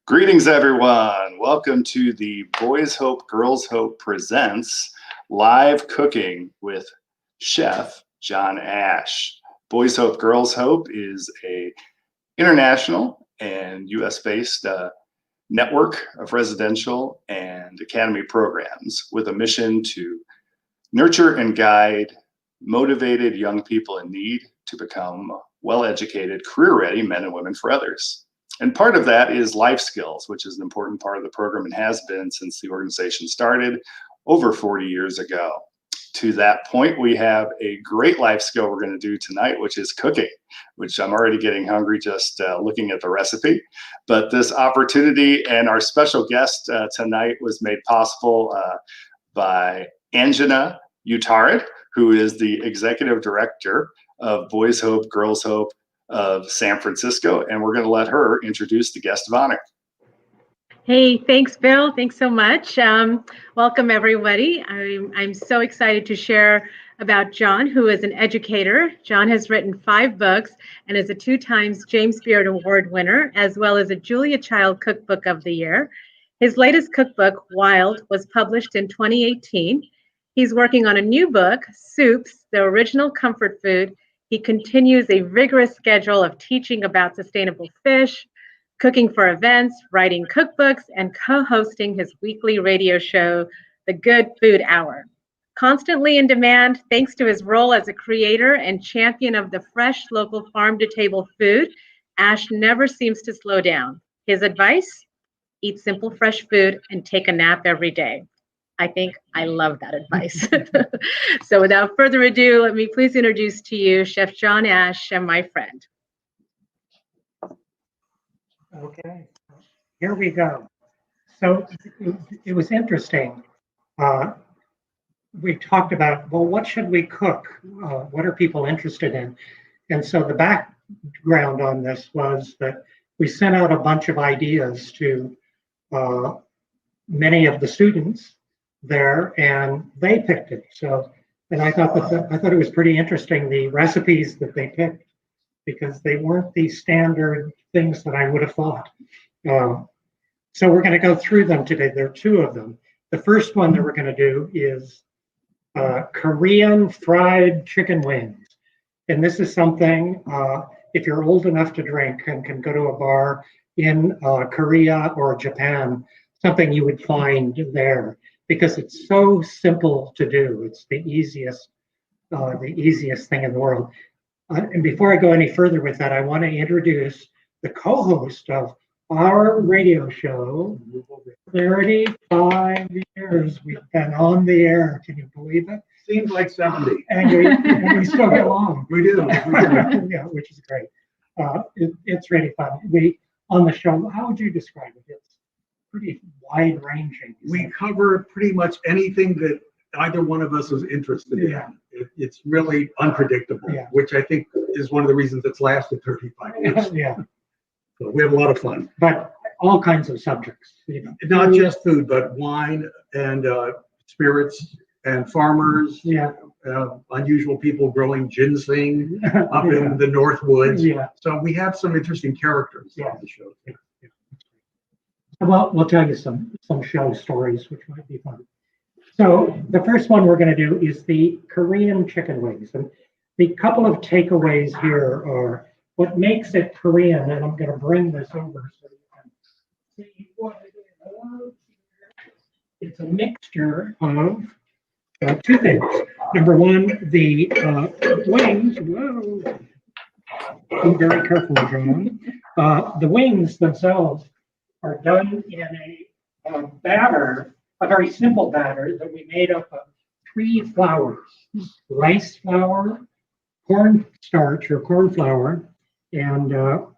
Greetings, everyone. Welcome to the Boys Hope, Girls Hope presents live cooking with Chef John Ash. Boys Hope, Girls Hope is a international and U.S.-based network of residential and academy programs with a mission to nurture and guide motivated young people in need to become well-educated, career-ready men and women for others. And part of that is life skills, which is an important part of the program and has been since the organization started over 40 years ago. To that point, we have a great life skill we're going to do tonight, which is cooking, which I'm already getting hungry just looking at the recipe. But this opportunity and our special guest tonight was made possible by Anjana Utarid, who is the executive director of Boys Hope, Girls Hope of San Francisco, and we're going to let her introduce the guest of honor. Hey, thanks, Bill. Thanks so much. Welcome, everybody. I'm so excited to share about John, who is an educator. John has written 5 books and is a 2 times James Beard Award winner, as well as a Julia Child Cookbook of the Year. His latest cookbook, Wild, was published in 2018. He's working on a new book, Soups, the Original Comfort Food. He continues a rigorous schedule of teaching about sustainable fish, cooking for events, writing cookbooks, and co-hosting his weekly radio show, The Good Food Hour. Constantly in demand, thanks to his role as a creator and champion of the fresh local farm-to-table food, Ash never seems to slow down. His advice? Eat simple, fresh food and take a nap every day. I think I love that advice. So without further ado, let me please introduce to you Chef John Ash and my friend. Okay, here we go. So it was interesting. We talked about, well, what should we cook? What are people interested in? And so the background on this was that we sent out a bunch of ideas to many of the students there, and they picked it. So, and I thought it was pretty interesting, the recipes that they picked, because they weren't the standard things that I would have thought. So we're going to go through them today. There are 2 of them. The first one that we're going to do is Korean fried chicken wings. And this is something, if you're old enough to drink and can go to a bar in Korea or Japan, something you would find there, because it's so simple to do. It's the easiest thing in the world. And before I go any further with that, I want to introduce the co-host of our radio show. 35 years we've been on the air. Can you believe it? Seems like 70. And we still get along. We do. Yeah, which is great. It's really fun. On the show, how would you describe it? It's pretty wide-ranging. We cover pretty much anything that either one of us is interested in. Yeah. It's really unpredictable, Yeah. which I think is one of the reasons it's lasted 35 years. Yeah, So we have a lot of fun. but all kinds of subjects. Not just food, but wine and spirits and farmers, Yeah, unusual people growing ginseng up in the North Woods. yeah. So we have some interesting characters Yeah. on the show. Well, we'll tell you some show stories, which might be fun. So the first one we're going to do is the Korean chicken wings. And the couple of takeaways here are what makes it Korean, and I'm going to bring this over so you can see what it is. It's a mixture of 2 things. Number one, the wings. Whoa. Be very careful, John. The wings themselves are done in a batter, a very simple batter that we made up of 3 flours: rice flour, cornstarch or corn flour, and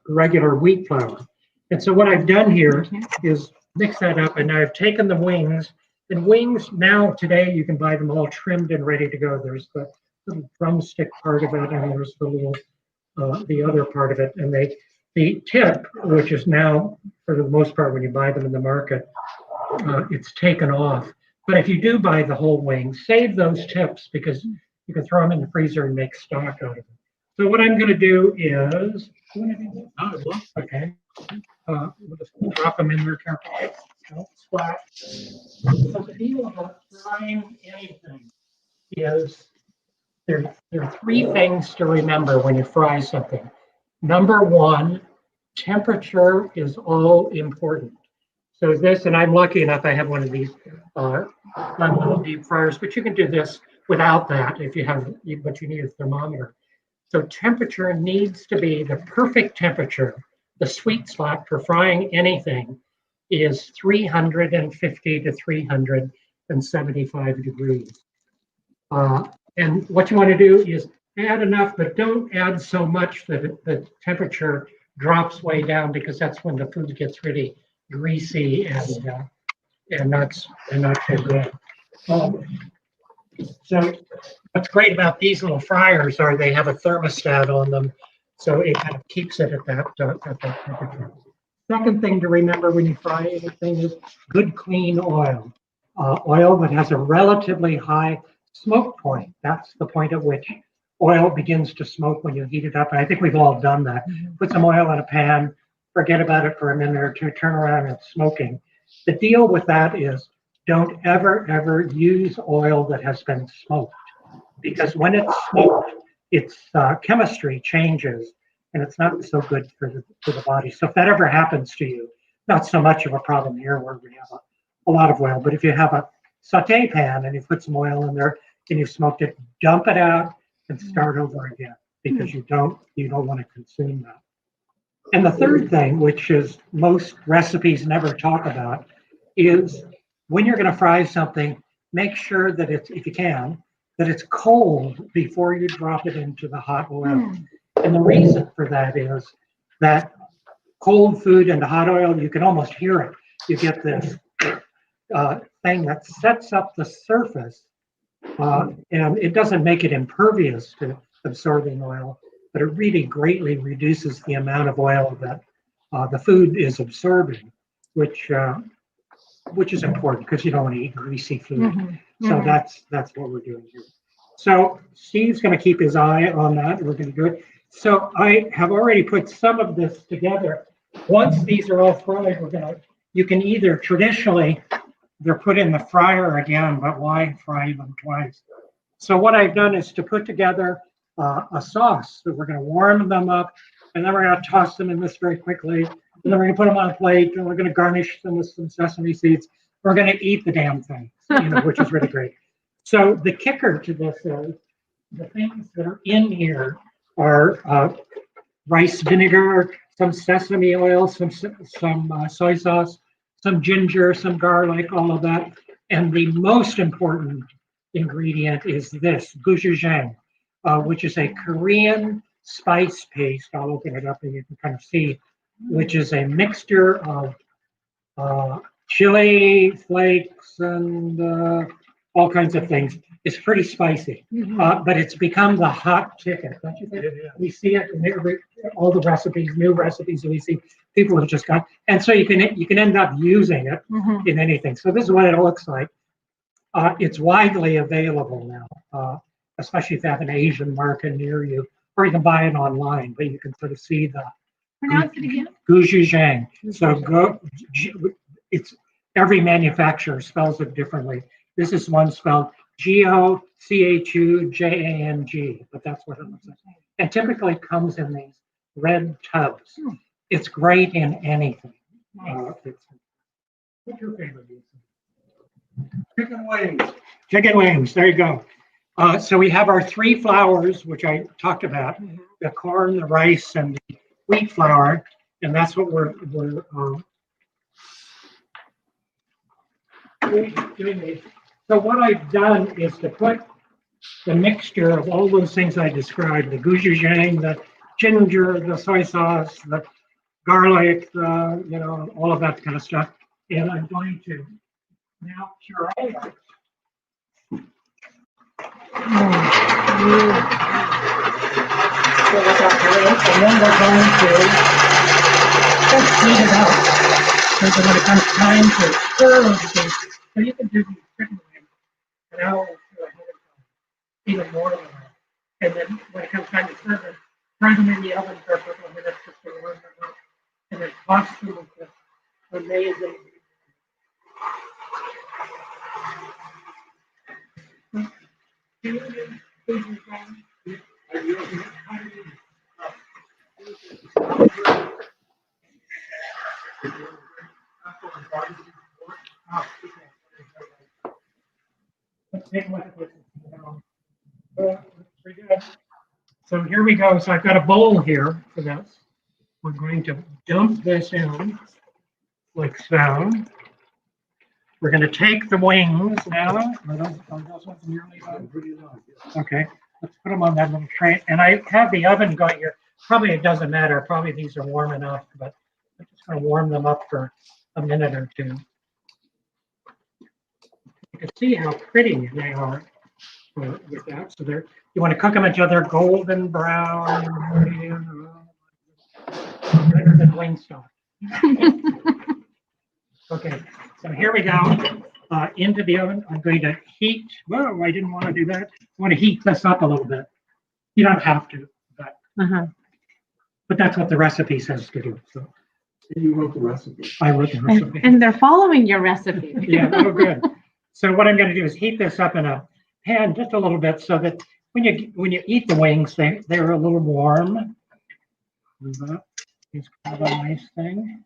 regular wheat flour. And so what I've done here is mix that up, and I've taken the wings. And wings now today you can buy them all trimmed and ready to go. There's the little drumstick part of it, and there's the little the other part of it, and the tip, which is now for the most part when you buy them in the market, it's taken off. But if you do buy the whole wing, save those tips, because you can throw them in the freezer and make stock out of them. So what I'm going to do is, okay, we'll just drop them in there carefully. Don't splat. So the deal about frying anything is there are three things to remember when you fry something. Number one, temperature is all important. So this, and I'm lucky enough, I have one of these fun little deep fryers, but you can do this without that if you have, but you need a thermometer. So temperature needs to be the perfect temperature. The sweet spot for frying anything is 350 to 375 degrees. And what you want to do is add enough, but don't add so much that the temperature drops way down, because that's when the food gets really greasy and not so good. So what's great about these little fryers are they have a thermostat on them, so it kind of keeps it at that temperature. Second thing to remember when you fry anything is good, clean oil. Oil that has a relatively high smoke point. That's the point at which oil begins to smoke when you heat it up. And I think we've all done that. Put some oil in a pan, forget about it for a minute or two, turn around and it's smoking. The deal with that is don't ever use oil that has been smoked, because when it's smoked, its chemistry changes and it's not so good for the body. So if that ever happens to you, not so much of a problem here where we have a lot of oil, but if you have a saute pan and you put some oil in there and you smoked it, dump it out and start over again, because you don't want to consume that. And the third thing, which is most recipes never talk about, is when you're going to fry something, make sure that it's, if you can, that it's cold before you drop it into the hot oil. And the reason for that is that cold food into hot oil, you can almost hear it. You get this thing that sets up the surface, and it doesn't make it impervious to absorbing oil, but it really greatly reduces the amount of oil that the food is absorbing, which is important because you don't want to eat greasy food. So that's what we're doing here. So Steve's going to keep his eye on that. We're going to do it. So I have already put some of this together. Once these are all fried, you can either traditionally, they're put in the fryer again, but why fry them twice? So what I've done is to put together a sauce. So we're going to warm them up, and then we're going to toss them in this very quickly. And then we're going to put them on a plate, and we're going to garnish them with some sesame seeds. We're going to eat the damn thing, which is really great. So the kicker to this is the things that are in here are rice vinegar, some sesame oil, some soy sauce, some ginger, some garlic, all of that. And the most important ingredient is this, gochujang, which is a Korean spice paste. I'll open it up and you can kind of see, which is a mixture of chili flakes and all kinds of things. It's pretty spicy, but it's become the hot ticket, don't you think? We see it in all the recipes, new recipes that we see. People have just got, and so you can end up using it in anything. So this is what it looks like. It's widely available now, especially if you have an Asian market near you, or you can buy it online. But you can sort of see the Pronounce it again. gochujang. So it's every manufacturer spells it differently. This is one spelled Gochujang, but that's what it looks like. And typically comes in these red tubs. It's great in anything. What's your favorite? Chicken wings. Chicken wings. There you go. So we have our three flours, which I talked about: the corn, the rice, and the wheat flour, and that's what we're doing. So what I've done is to put the mixture of all those things I described: the gochujang, the ginger, the soy sauce, the garlic, all of that kind of stuff. And I'm going to now puree it. And then we're going to just heat it up. So that when it comes time to serve, so you can do these chicken wings an hour or two ahead of time, even more than that. And then when it comes time to serve it, throw them in the oven for a couple of minutes just to warm them up. And then toss them with this amazing. Let's take a look at this. Pretty good. So here we go. So I've got a bowl here for this. We're going to dump this in like so. We're going to take the wings now. Are those ones nearly done? Okay, let's put them on that little tray. And I have the oven going here. Probably it doesn't matter. Probably these are warm enough, but I'm just going to warm them up for a minute or two. You can see how pretty they are with that. So they're, you want to cook them until they're golden brown. Better than Wingstop. Okay, so here we go. Into the oven. I'm going to heat. Whoa, I didn't want to do that. I want to heat this up a little bit. You don't have to, but that's what the recipe says to do. So You wrote the recipe. I wrote the recipe. And they're following your recipe. Yeah, oh good. So what I'm going to do is heat this up in a pan just a little bit so that when you eat the wings, they're a little warm. That is kind of a nice thing.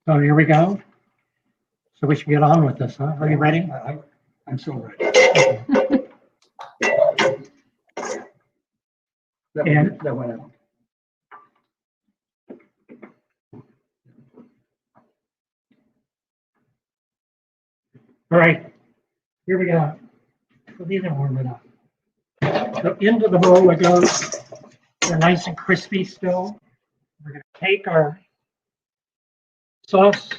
So here we go. So we should get on with this, huh? Are you ready? I'm so ready. And that went out. all right, here we go. So these are warm enough. So into the bowl it goes. They're nice and crispy still. We're going to take our sauce,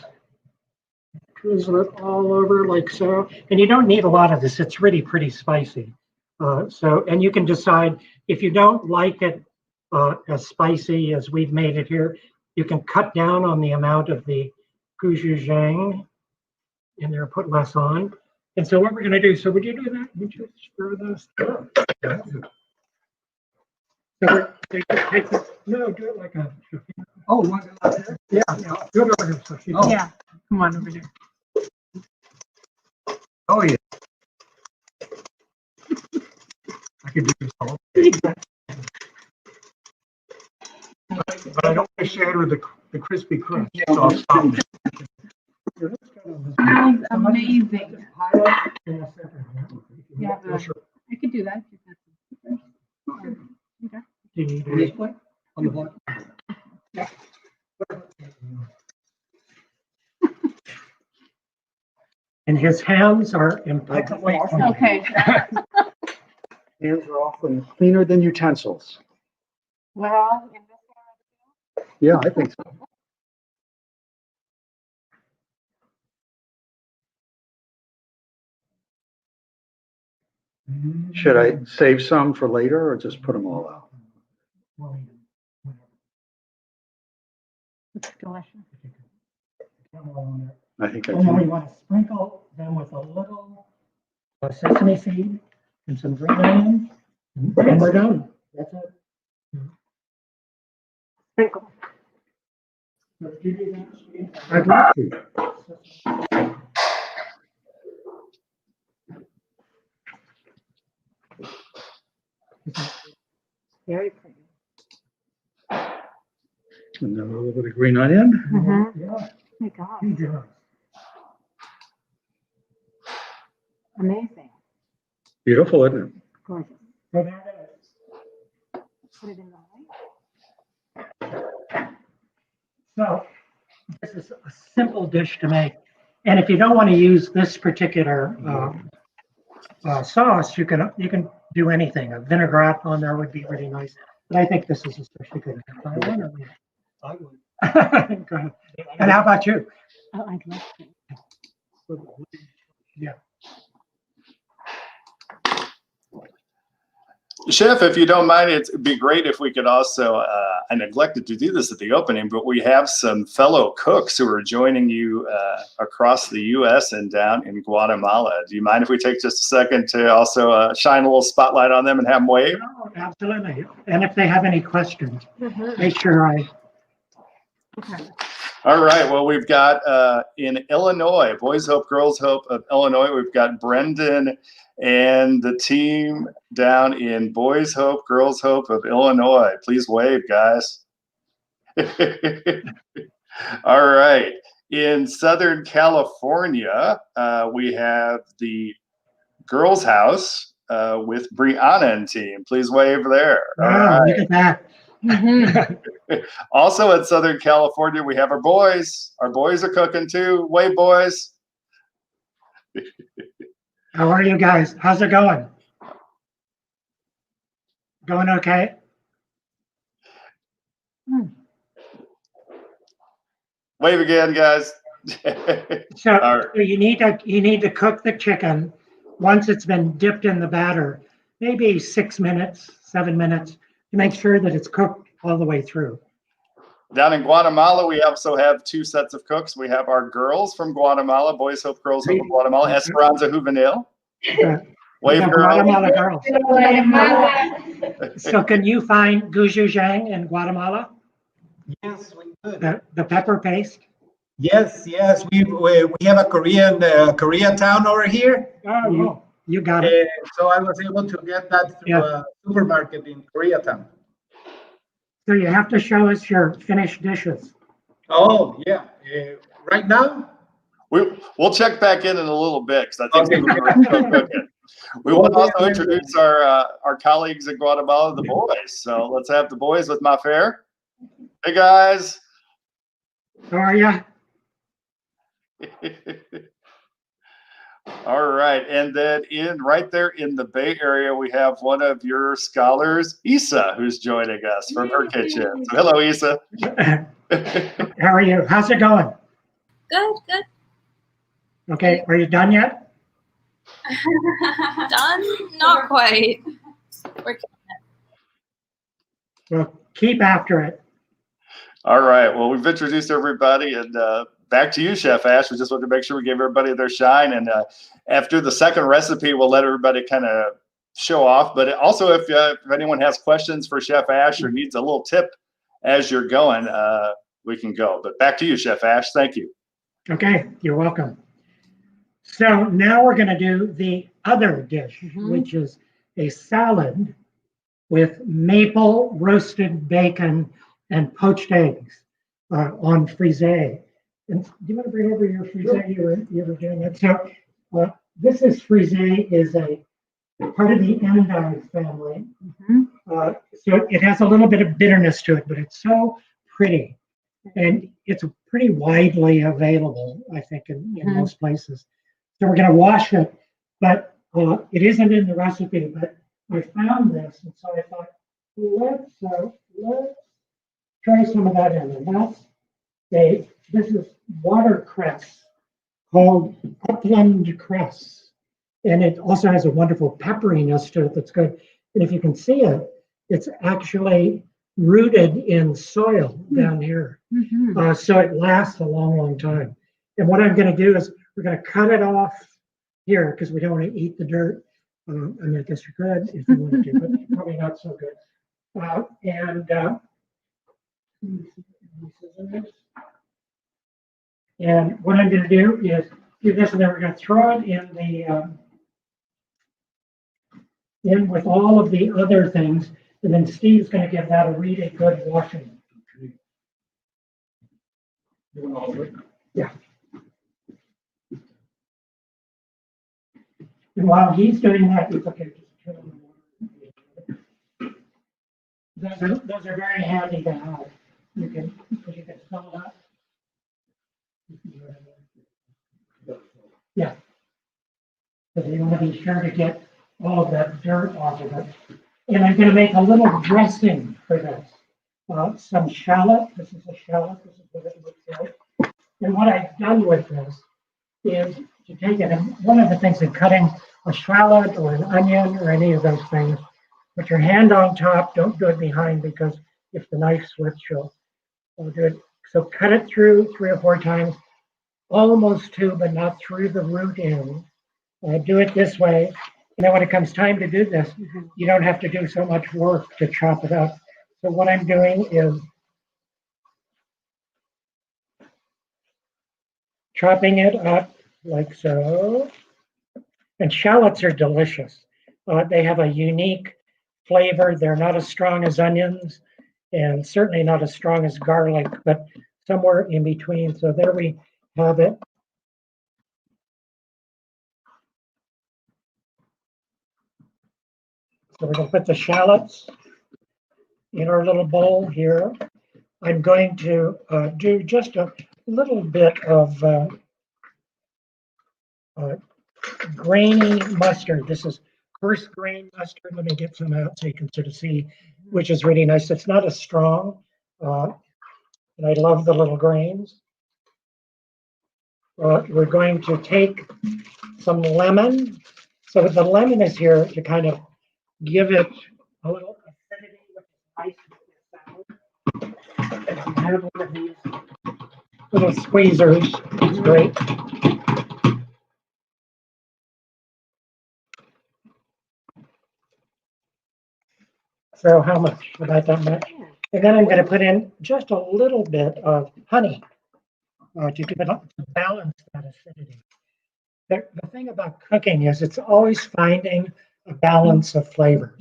drizzle it all over like so. And you don't need a lot of this. It's really pretty spicy. And you can decide if you don't like it as spicy as we've made it here, you can cut down on the amount of the gochujang in there, put less on. And so what we're going to do, so would you do that? Would you stir this? So you just take this, no, do it like a, Oh, one out there? yeah, do it over here. So she Yeah, come on over here. Oh, yeah. I could do this all. But I don't want to shatter the crispy crunch. So I'll stop. Smells amazing. Yeah, I could do that. Okay. Do you need This a- way? On the bottom? And his hands are impeccably clean. Okay. Hands are often cleaner than utensils. Well, in this Yeah, I think so. Should I save some for later or just put them all out? it's delicious. I think I And then we do. want to sprinkle them with a little sesame seed and some green onions, and we're done. That's it. Sprinkle. I'd love to. Very pretty. And then a little bit of green onion. Mm-hmm. Yeah. Oh my God. Huge amounts. Amazing. Beautiful, isn't it? Gorgeous. So that is. Put it in the light. So this is a simple dish to make. And if you don't want to use this particular sauce, you can do anything. A vinaigrette on there would be really nice. But I think this is especially good. I would. Go ahead. And how about you? Oh, I'd love to. Yeah. Chef, if you don't mind, it'd be great if we could also, I neglected to do this at the opening, but we have some fellow cooks who are joining you across the U.S. and down in Guatemala. Do you mind if we take just a second to also shine a little spotlight on them and have them wave? Oh, absolutely. And if they have any questions, make sure I. Okay. All right. Well, we've got in Illinois, Boys Hope, Girls Hope of Illinois, we've got Brendan and the team down in Boys Hope, Girls Hope of Illinois. Please wave, guys. All right. In Southern California, we have the Girls House with Brianna and team. Please wave there. All Wow, right. look at that. Also in Southern California, we have our boys. Our boys are cooking too. Wave, boys. How are you guys? How's it going? Going okay? Wave again, guys. So All right. you need to cook the chicken once it's been dipped in the batter, maybe 6 minutes, 7 minutes, to make sure that it's cooked all the way through. Down in Guatemala, we also have two sets of cooks. We have our girls from Guatemala, Boys Hope, Girls Hope of Guatemala, Esperanza Juvenil. Wave, The girl. Guatemala girls. So can you find gochujang in Guatemala? Yes, we could. The pepper paste? Yes, yes. We have a Korean town over here. Oh, you got it. So I was able to get that through a supermarket in Koreatown. So you have to show us your finished dishes. Oh, yeah. Right now? We'll check back in a little bit because I think Okay. we're still cooking. We want to also introduce our colleagues in Guatemala, the boys. So let's have the boys with my fair. Hey guys. How are you? All right, and then right there in the Bay Area, we have one of your scholars, Isa, who's joining us from her kitchen. So hello, Isa. How are you? How's it going? Good, good. Okay, are you done yet? Done? Not quite. Well, keep after it. All right, well, we've introduced everybody, and back to you, Chef Ash. We just wanted to make sure we give everybody their shine, and after the second recipe, we'll let everybody kind of show off. But also, if anyone has questions for Chef Ash or needs a little tip as you're going, we can go. But back to you, Chef Ash. Thank you. Okay, you're welcome. So now we're going to do the other dish, which is a salad with maple roasted bacon and poached eggs on frisee. And do you want to bring over your frisee? You were doing it. So this is frisee, is a part of the endive family. So it has a little bit of bitterness to it, but it's so pretty. And it's pretty widely available, I think, in most places. So we're going to wash it, but it isn't in the recipe, but I found this, and so I thought, let's try some of that in. And this is watercress called upland cress. And it also has a wonderful pepperiness to it that's good. And if you can see it, it's actually rooted in soil down here. So it lasts a long, long time. And what I'm going to do is we're going to cut it off here because we don't want to eat the dirt. I mean, I guess you could if you wanted to, but probably not so good. And what I'm going to do is do this, and then we're going to throw it in in with all of the other things, and then Steve's going to give that a really good washing. Yeah. And while he's doing that, it's okay. Just turn on the water. Those are very handy to have. You can fill it up. Yeah. Because you want to be sure to get all of that dirt off of it. And I'm going to make a little dressing for this. Some shallot. This is a shallot. This is what it looks like. And what I've done with this is to take it. And one of the things in cutting a shallot or an onion or any of those things, Put your hand on top. Don't do it behind because if the knife slips, you'll do it. So cut it through 3 or 4 times, almost to, but not through the root end. Do it this way. And then when it comes time to do this, you don't have to do so much work to chop it up. So what I'm doing is chopping it up like so. And shallots are delicious. They have a unique flavor. They're not as strong as onions and certainly not as strong as garlic, but somewhere in between. So there we have it. So we're going to put the shallots in our little bowl here. I'm going to do just a little bit of grainy mustard. This is first grain mustard. Let me get some out so you can sort of see, which is really nice. It's not as strong, and I love the little grains. We're going to take some lemon. So the lemon is here to kind of give it a little acidity, which is nice with the salad. If you have one of these little squeezers, it's great. So how much? About that much? And then I'm going to put in just a little bit of honey to give it to balance that acidity. The thing about cooking is it's always finding a balance of flavors.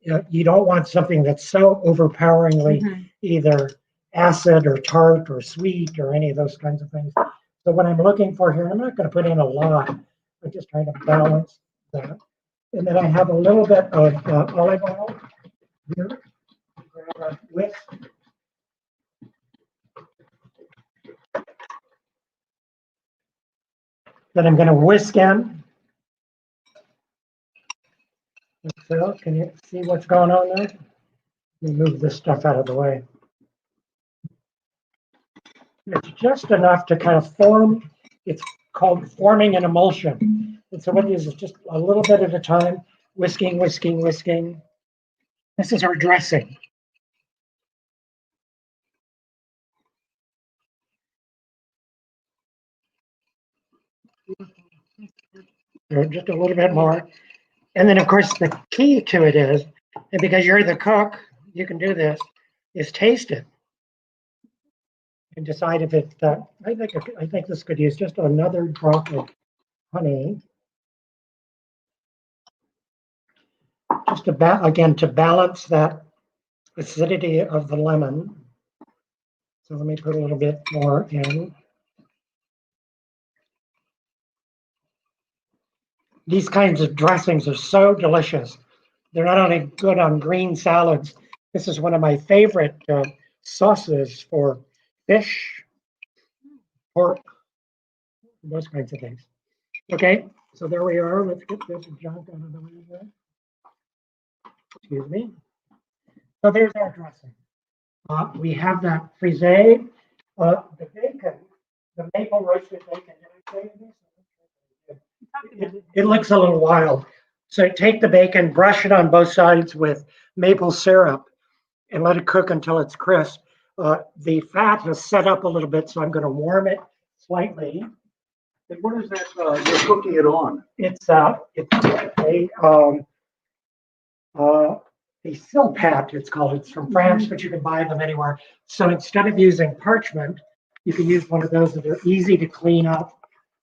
You don't want something that's so overpoweringly either acid or tart or sweet or any of those kinds of things. So what I'm looking for here, I'm not going to put in a lot. I'm just trying to balance that. And then I have a little bit of olive oil here. Grab a whisk. Then I'm going to whisk in. So, can you see what's going on there? Let me move this stuff out of the way. It's just enough to kind of form, it's called forming an emulsion. And so what it is just a little bit at a time, whisking, whisking, whisking. This is our dressing. Just a little bit more. And then, of course, the key to it is, and because you're the cook, you can do this, is taste it and decide if it. I think this could use just another drop of honey, just to again to balance that acidity of the lemon. So let me put a little bit more in. These kinds of dressings are so delicious. They're not only good on green salads. This is one of my favorite sauces for fish, pork, those kinds of things. Okay, so there we are. Let's get this junk out of the way there. Excuse me. So there's our dressing. We have that frisee, the bacon, the maple roasted bacon. Did I say this? It looks a little wild. So take the bacon, brush it on both sides with maple syrup, and let it cook until it's crisp. The fat has set up a little bit, so I'm going to warm it slightly. And what is that you're cooking it on? It's a silpat, it's called. It's from France, but you can buy them anywhere. So instead of using parchment, you can use one of those that are easy to clean up.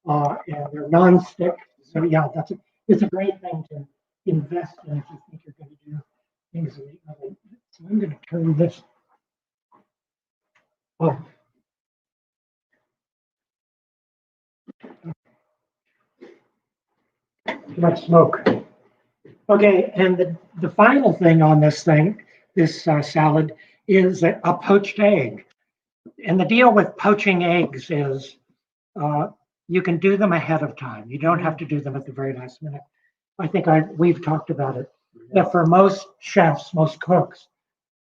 And they're non-stick. So yeah, it's a great thing to invest in if you think you're going to do things in the oven. So I'm going to turn this off. Too much smoke. Okay, and the final thing on this thing, this salad, is a poached egg. And the deal with poaching eggs is you can do them ahead of time. You don't have to do them at the very last minute. I think we've talked about it. That for most chefs, most cooks,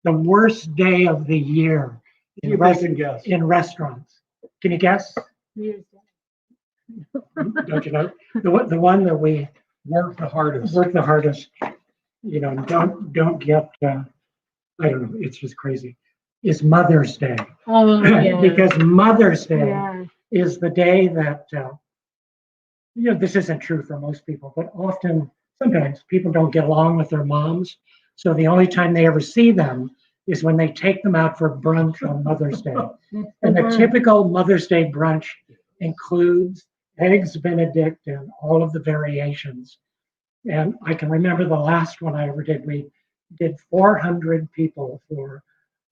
the worst day of the year in restaurants. Can you guess? Don't you know? The one that we Work the hardest. work the hardest. don't get, I don't know, it's just crazy, is Mother's Day. Oh, yeah. Because Mother's Day Yeah. is the day that, this isn't true for most people, but sometimes people don't get along with their moms. So the only time they ever see them is when they take them out for brunch on Mother's Day. And the typical Mother's Day brunch includes eggs Benedict and all of the variations. And I can remember the last one I ever did. We did 400 people for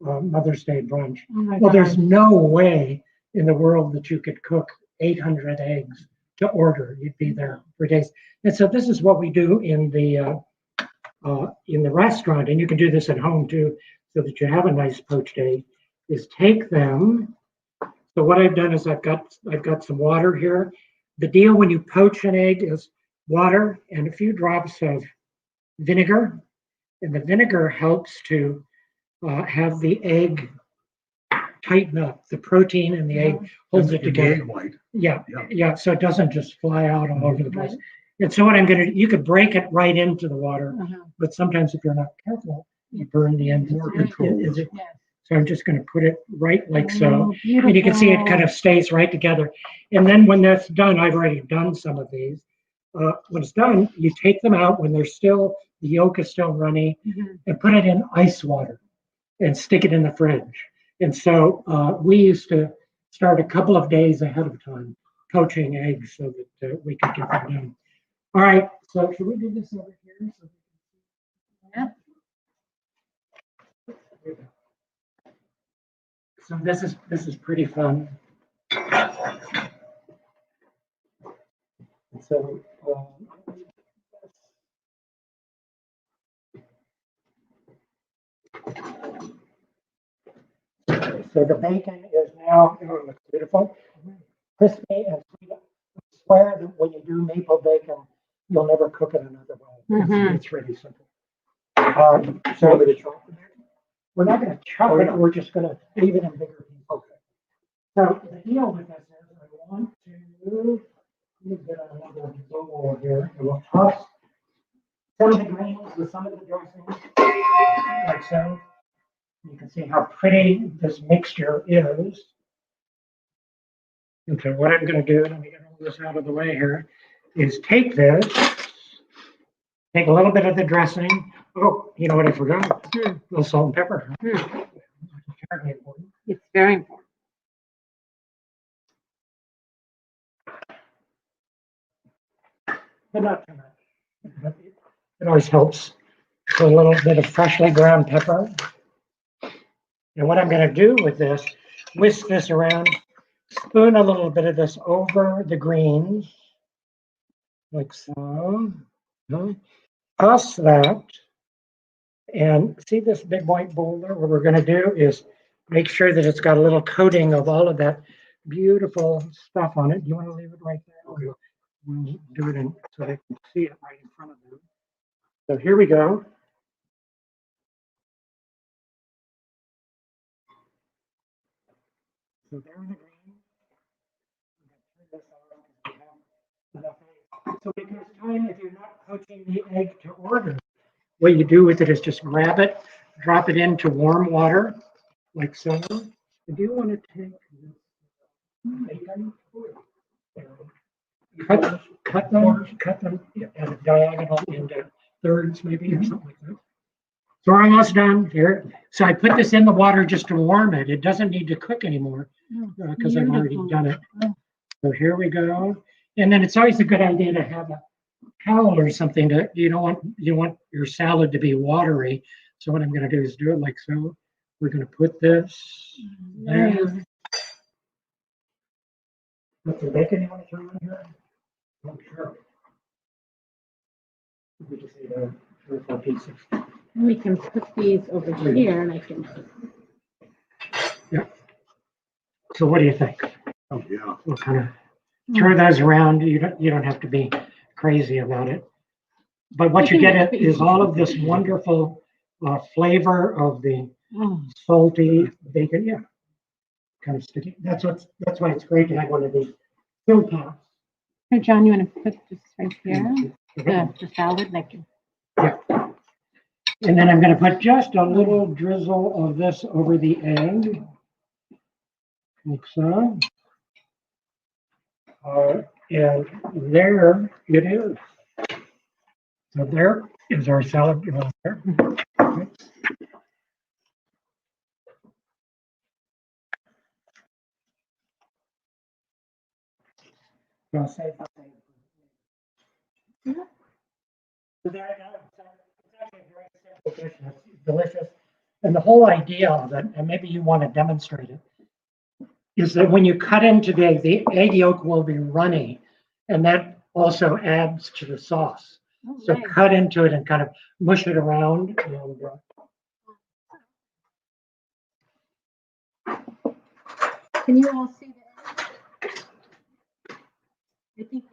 Mother's Day brunch. Oh Well, there's no way in the world that you could cook 800 eggs to order. You'd be there for days. And so this is what we do in the restaurant, and you can do this at home too, so that you have a nice poached egg. Is take them. So what I've done is I've got some water here. The deal when you poach an egg is water and a few drops of vinegar, and the vinegar helps to have the egg tighten up. The protein in the egg holds it together. Egg white. Yeah. So it doesn't just fly out all over the place. And so what I'm going to, you could break it right into the water, but sometimes if you're not careful, you burn the end. More control. So I'm just going to put it right like so. And you can see it kind of stays right together. And then when that's done, I've already done some of these. When it's done, you take them out when the yolk is still runny, and put it in ice water and stick it in the fridge. And so we used to start a couple of days ahead of time poaching eggs so that we could get them done. All right, so should we do this over here? So this is pretty fun. So the bacon is now, it looks beautiful, crispy and sweet. I swear that when you do maple bacon, you'll never cook it another way. It's really simple. So we're not going to chop it. We're just going to leave it in bigger pieces. Okay. So the deal with this is I want to get another bowl here, and we'll toss some of the greens with some of the dressings, like so. You can see how pretty this mixture is. And so what I'm going to do, let me get all this out of the way here, is take a little bit of the dressing. Oh, you know what I forgot? A little salt and pepper. Terribly important. It's very important. But not too much. It always helps. So a little bit of freshly ground pepper. And what I'm going to do with this, whisk this around, spoon a little bit of this over the greens, like so. Toss that. And see this big white boulder? What we're going to do is make sure that it's got a little coating of all of that beautiful stuff on it. Do you want to leave it right there? Okay. We'll do it so they can see it right in front of them. So here we go. So there are the greens. So it takes time if you're not poaching the egg to order. What you do with it is just grab it, drop it into warm water, like so. I do want to take this bacon, cut them at a diagonal into thirds maybe or something like that. So we're almost done here. So I put this in the water just to warm it. It doesn't need to cook anymore because I've already done it. So here we go. And then it's always a good idea to have a towel or something you don't want your salad to be watery. So what I'm going to do is do it like so. We're going to put this there. Put the bacon you want to throw in here? Oh, sure. We just need 3 or 4 pieces. We can put these over here and I can. Yeah. So what do you think? Oh, yeah. We'll kind of throw those around. You don't have to be crazy about it. But what you get is all of this wonderful flavor of the salty bacon. Yeah. Kind of sticky. That's why it's great to have one of these fill pans. Hey, John, you want to put this right here? The salad, like. Yeah. And then I'm going to put just a little drizzle of this over the egg, like so. And there it is. So there is our salad. There. I'll say something. So there it is. It's actually a very simple dish. It's delicious. And the whole idea of it, and maybe you want to demonstrate it, is that when you cut into the egg yolk will be runny, and that also adds to the sauce. Oh, So nice. cut into it and kind of mush it around. And, Can you all see that? I think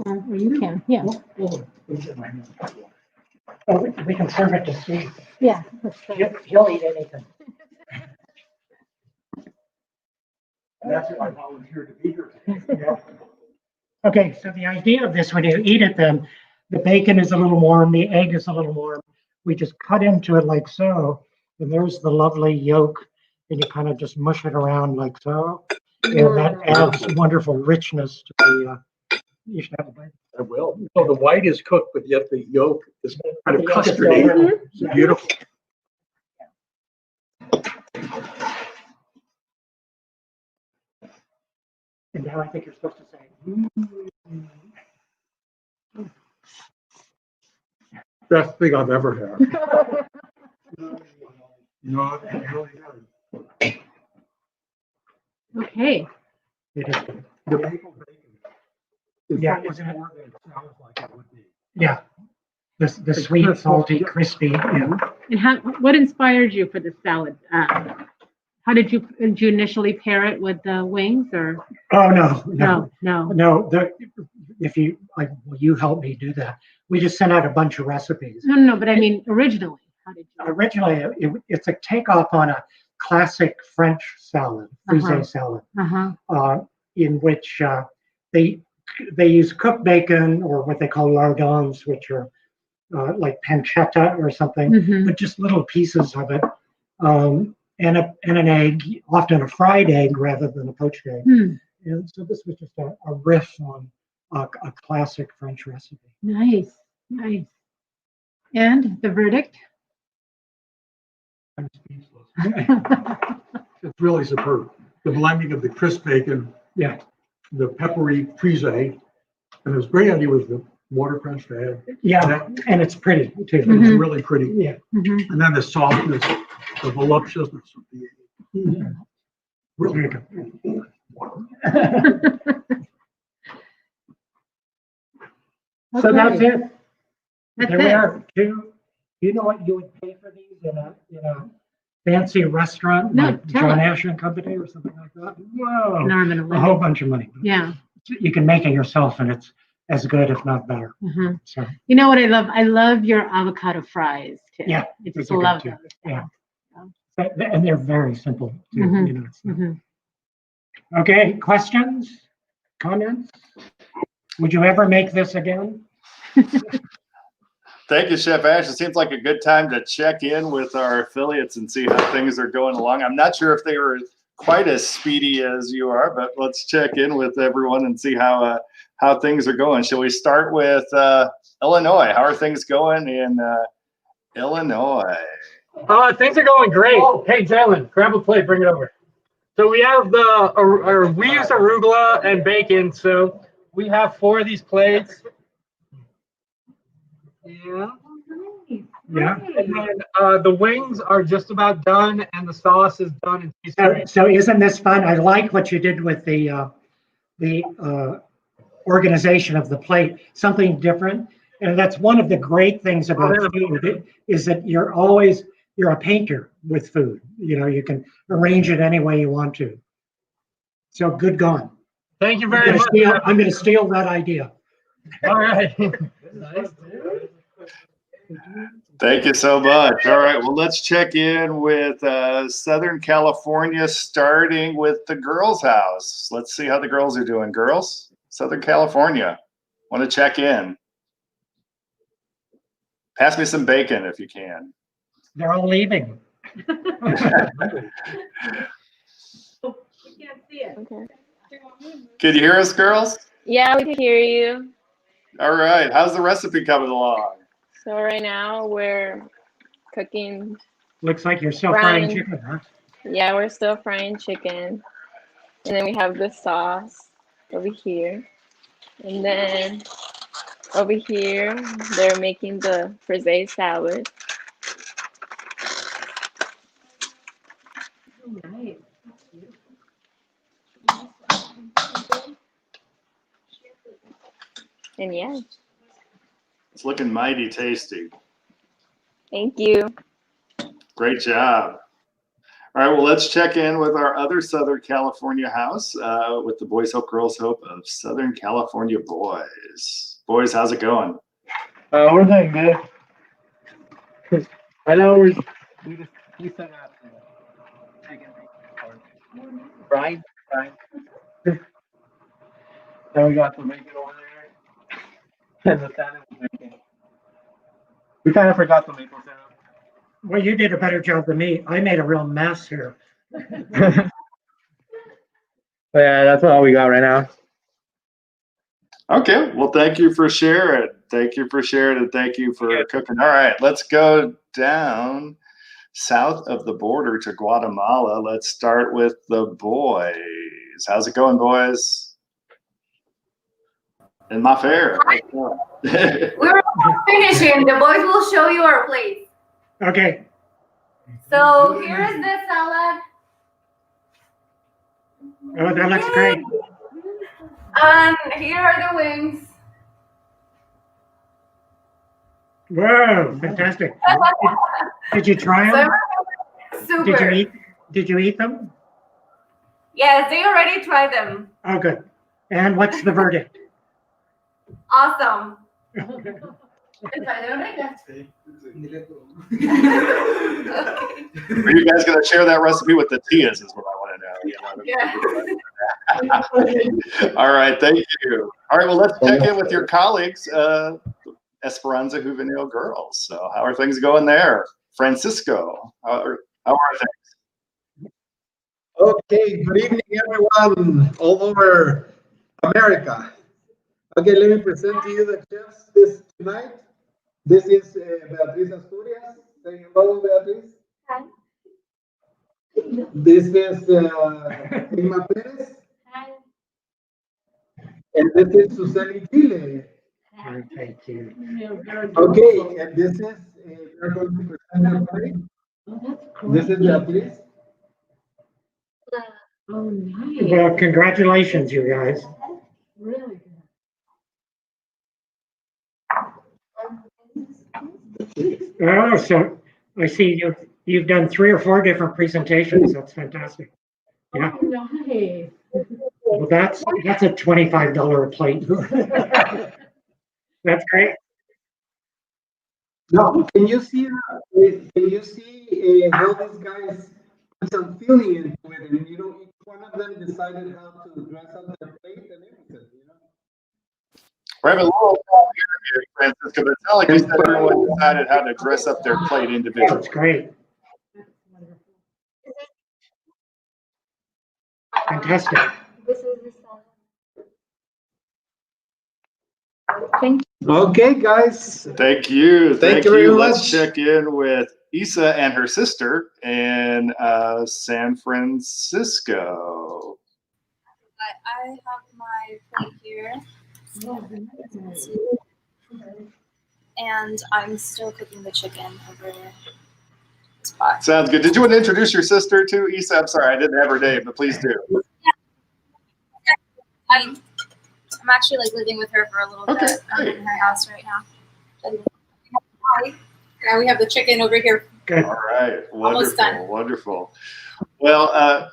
or you can, yeah. oh, we can serve it to Steve. Yeah. He'll eat anything. That's why I volunteered to be here today. Yeah. Okay, so the idea of this, when you eat it, then the bacon is a little warm, the egg is a little warm. We just cut into it like so, and there's the lovely yolk, and you kind of just mush it around like so, and that adds wonderful richness to the. You should have a bite. I will. So the white is cooked, but yet the yolk is kind of The yolk is custardy. still- It's beautiful. And now I think you're supposed to say. Best thing I've ever had. No, it really is. Okay. It is. The maple bacon is Yeah, so much isn't it? more than it sounds like it would be. Yeah. The sweet, salty, crispy. Yeah. And what inspired you for the salad? How did you initially pair it with the wings or? Oh, no. No. If you, like, will you help me do that? We just sent out a bunch of recipes. No, but I mean, originally, how did you? Originally, it's a takeoff on a classic French salad, frisée salad, in which they use cooked bacon or what they call lardons, which are like pancetta or something, Mhm. but just little pieces of it, and an egg, often a fried egg rather than a poached egg. And so this was just a riff on a classic French recipe. Nice. And the verdict? I'm speechless. It's really superb. The blending of the crisp bacon, Yeah. the peppery frisée, and his great idea was the watercress to add. Yeah, and it's pretty too. It's Mhm. really pretty. Yeah. Mhm. And then the softness, the voluptuousness of the egg. Really good. So that's it. That's There we it. are. Do you know what you would pay for these in a fancy restaurant No, like tell John us. Ash and Company or something like that? Whoa, An arm and a a leg. whole bunch of money. Yeah. You can make it yourself, and it's as good, if not better. Mhm. So You know what I love? I love your avocado fries too. Yeah, I those just are good love too. those. Yeah. and they're very simple too. Mhm. You know. So. Mhm. Okay, questions, comments? Would you ever make this again? Thank you, Chef Ash. It seems like a good time to check in with our affiliates and see how things are going along. I'm not sure if they were quite as speedy as you are, but let's check in with everyone and see how things are going. Shall we start with Illinois? How are things going in Illinois? Things are going great. Hey, Jalen, grab a plate, bring it over. So we have we use arugula and bacon. So we have 4 of these plates. Yeah. Yeah. And then the wings are just about done, and the sauce is done. So isn't this fun? I like what you did with the organization of the plate, something different. And that's one of the great things about food is that you're a painter with food. You know, you can arrange it any way you want to. So good going. Thank you very much. I'm going to steal that idea. All right. Thank you so much. All right, well, let's check in with Southern California, starting with the girls' house. Let's see how the girls are doing. Girls, Southern California, want to check in. Pass me some bacon if you can. They're all leaving. We can't see it. Okay. Can you hear us, girls? Yeah, we can hear you. All right. How's the recipe coming along? So right now we're cooking. Looks like you're still frying Frying. chicken, huh? Yeah, we're still frying chicken. And then we have the sauce over here. And then over here, they're making the frisee salad. Nice. And yeah, It's looking mighty tasty. thank you. Great job. All right, well, let's check in with our other Southern California house with the Boys Hope, Girls Hope of Southern California Boys. Boys, how's it going? We're doing good. I know we set up Brian. Then we got the bacon over there. And the salad was bacon. We kind of forgot the maple syrup. Well, you did a better job than me. I made a real mess here. But yeah, that's all we got right now. Okay, well, thank you for sharing. Thank you for sharing, and thank you for cooking. All right, let's go down south of the border to Guatemala. Let's start with the boys. How's it going, boys? In my fair. We're finishing. The boys will show you our plate. Okay. So here is the salad. Oh, that looks great. And here are the wings. Whoa, fantastic. Did you try them? Super. Did you eat them? Yes, they already tried them. Oh, good. And what's the verdict? Awesome. Are you guys going to share that recipe with the Tias is what I want to know. Yeah. All right, thank you. All right, well, let's check in with your colleagues, Esperanza Juvenile Girls. So how are things going there? Francisco, how are things? Okay, good evening, everyone, all over America. Okay, let me present to you the chefs this tonight. This is Beatriz Asturias. Say hello, Beatriz. Hi. This is Irma Perez. Hi. And this is Susana Chile. Thank you. Okay, and this is, we're going to present the plate. Oh, that's cool. This is Beatriz. Oh, nice. Well, congratulations, you guys. Really good. Oh, so I see you've done 3 or 4 different presentations. That's fantastic. Yeah. Oh, nice. Well, that's a $25 a plate. That's great. No, can you see how these guys put some feeling into it, and each one of them decided how to dress up their plate and everything, We're having a little problem here, Francisco, but it's not like you said everyone decided how to dress up their plate individually. That's great. Fantastic. This is the salad. Thank you. Okay, guys. Thank you. Thank you very Let's much. check in with Isa and her sister in San Francisco. I have my plate here. And I'm still cooking the chicken over this pot. Sounds good. Did you want to introduce your sister too, Isa? I'm sorry, I didn't have her name, but please do. I'm actually like living with her for a little Okay, bit. I'm great. in her house right now. Yeah, we have the chicken over here. Good. All right. Almost Wonderful. done. Wonderful. Well,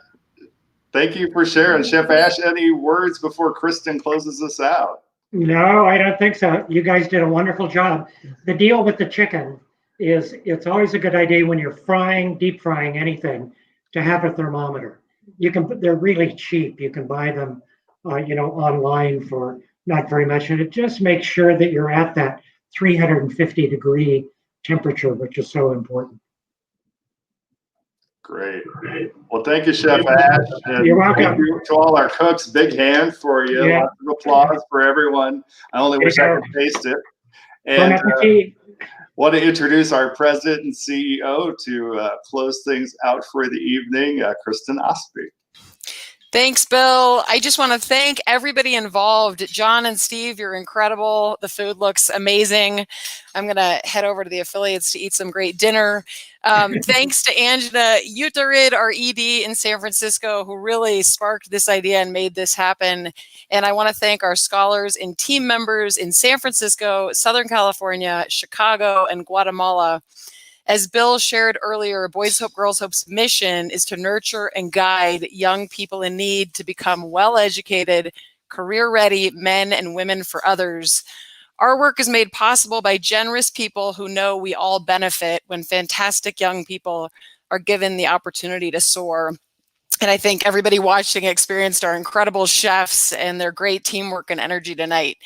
thank you for sharing. Chef Ash, any words before Kristen closes us out? No, I don't think so. You guys did a wonderful job. The deal with the chicken is it's always a good idea when you're frying, deep frying anything, to have a thermometer. They're really cheap. You can buy them, online for not very much, and it just makes sure that you're at that 350 degree temperature, which is so important. Great. Well, thank you, Chef Ash. And You're welcome. thank you to all our cooks. Big hand for you. Yeah. Lots of applause for everyone. I only wish I could taste it. Bon And appetit. want to introduce our president and CEO to close things out for the evening, Kristen Osby. Thanks, Bill. I just want to thank everybody involved. John and Steve, you're incredible. The food looks amazing. I'm going to head over to the affiliates to eat some great dinner. Thanks to Angela Uterid, our ED in San Francisco, who really sparked this idea and made this happen. And I want to thank our scholars and team members in San Francisco, Southern California, Chicago, and Guatemala. As Bill shared earlier, Boys Hope, Girls Hope's mission is to nurture and guide young people in need to become well-educated, career-ready men and women for others. Our work is made possible by generous people who know we all benefit when fantastic young people are given the opportunity to soar. And I think everybody watching experienced our incredible chefs and their great teamwork and energy tonight.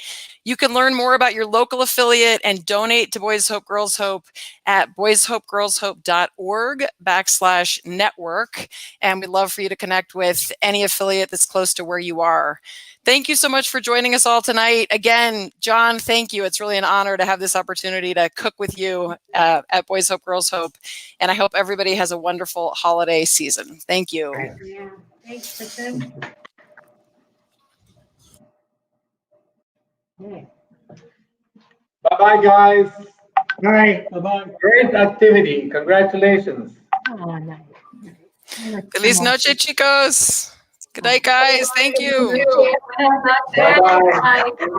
You can learn more about your local affiliate and donate to Boys Hope, Girls Hope at boyshopegirlshope.org/network. And we'd love for you to connect with any affiliate that's close to where you are. Thank you so much for joining us all tonight. Again, John, thank you. It's really an honor to have this opportunity to cook with you at Boys Hope, Girls Hope. And I hope everybody has a wonderful holiday season. Thank you. Yeah. Thanks, Kristen. Okay. Bye-bye, guys. Bye. Bye-bye. Great activity. Congratulations. Oh, nice. Feliz noche, chicos. Good night, guys. Thank you. Buenas noches. Bye-bye. Bye.